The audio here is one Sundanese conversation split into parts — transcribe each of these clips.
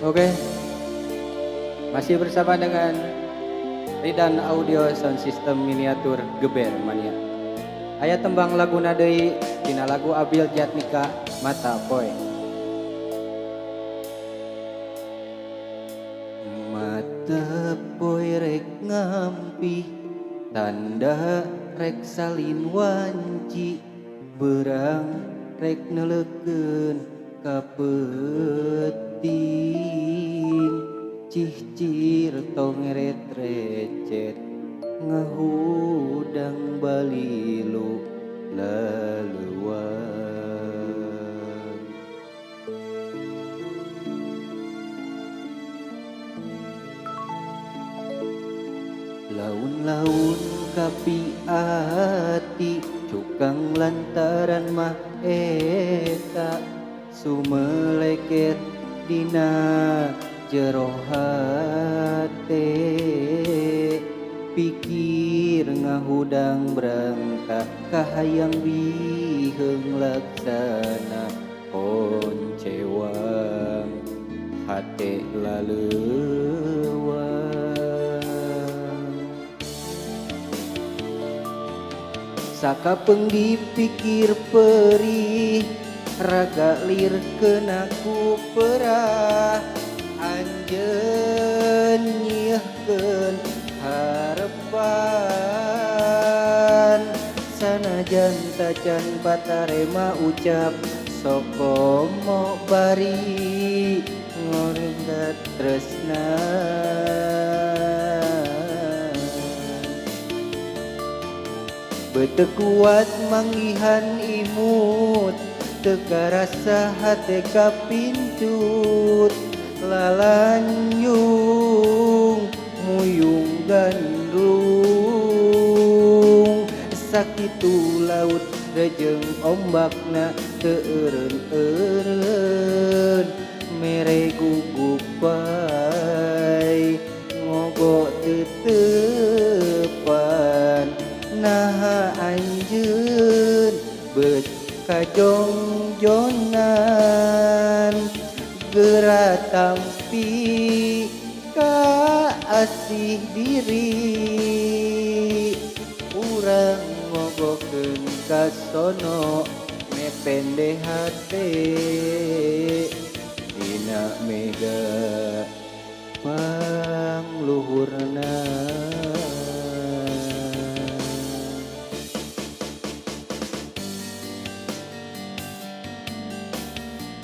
Oke, masih bersama dengan Ridan Audio Sound System Miniatur Geber Mania. Aya tembang lagu deui dina lagu Abil Jatnika Mata Poe. Mata poe rek ngampi tanda rek salin wanci berang rek neleukeun ka peuting cihcir tong ngeret recet ngahudang balilu laleuan. Laun-laun kapi ati cukang lantaran mah eta sumeleket dina jero hate pikir ngahudang berangkat kahayang biheung laksana poncewang hate laleuan. Sakapeung dipikir perih raga lir kenaku perah anjeun nyieunkeun harepan sanajan tacan patarema ucap sok komo bari ngorendat tresna. Beuteuk kuat manggihan imut teu karasa hate kapincut lalanjung muyung gandrung sakitu laut rejeng ombakna teu eureun-eureun mere gugup bae ngogo teu teupan naha anjeun beut kajongjonan geura tampi ka asih diri urang ngogokeun ka sono me pende hate dina mega pangluhurna.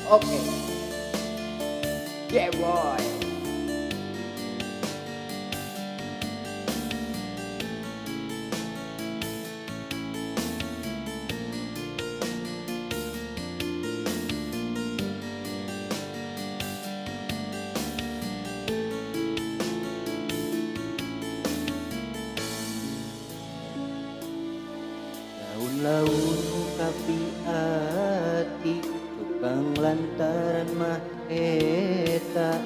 Oke, yeah boy. Laun-laun kapi ati cukang lantaran mah eta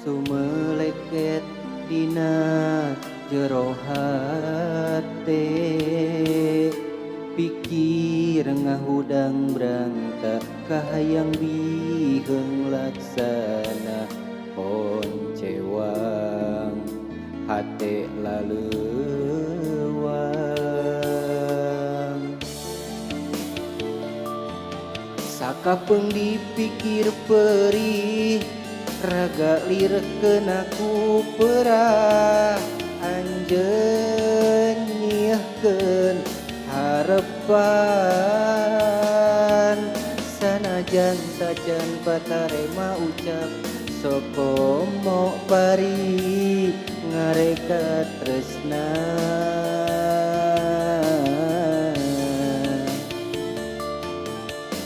sumeleket dina jero hate pikir ngahudang berangkat kahayang biheung laksana poncewang hate laleuan. Sakapeung dipikir perih raga lirkeun aku perah anjeun nyieunkeun harepan sanajan tacan patarema ucap sok komo bari ngarekat tresna.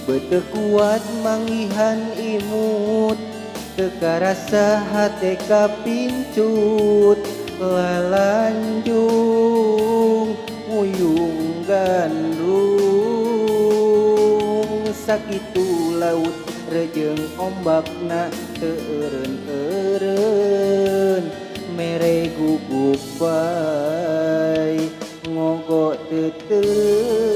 Beuteuk kuat manggihan imut teu karasa hate kapincut lalanjung muyung gandrung sakitu laut rejeng ombakna teu eureun-eureun mere gugup bae ngogo teu teupan.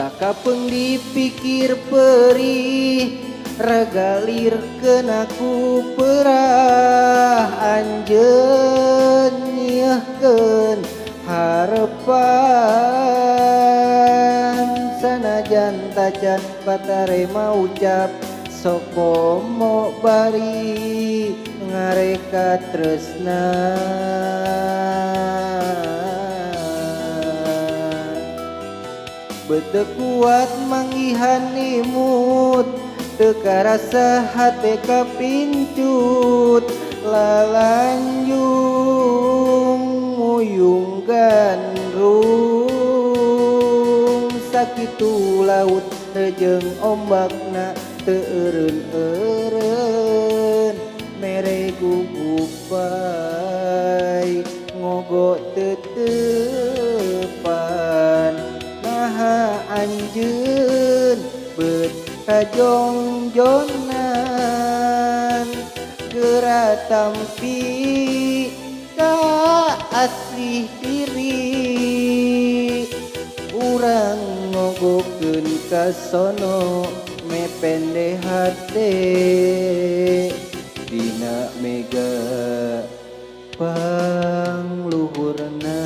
Sakapeng dipikir perih regalir kenaku perah anjeun nyieun harapan sanajan tacan patare maucap sok komo bari ngareka tresna bete kuat manggihan imut teka rasa hate kapincut lalanjung muyung gandrung sakitu laut rejeng ombakna teu eureun-eureun mere gugupai ngogo teutepan naha anjeun beut kajongjonan geura tampi ka asli diri urang ngogokeun ka sono mepende hate dina mega pangluhurna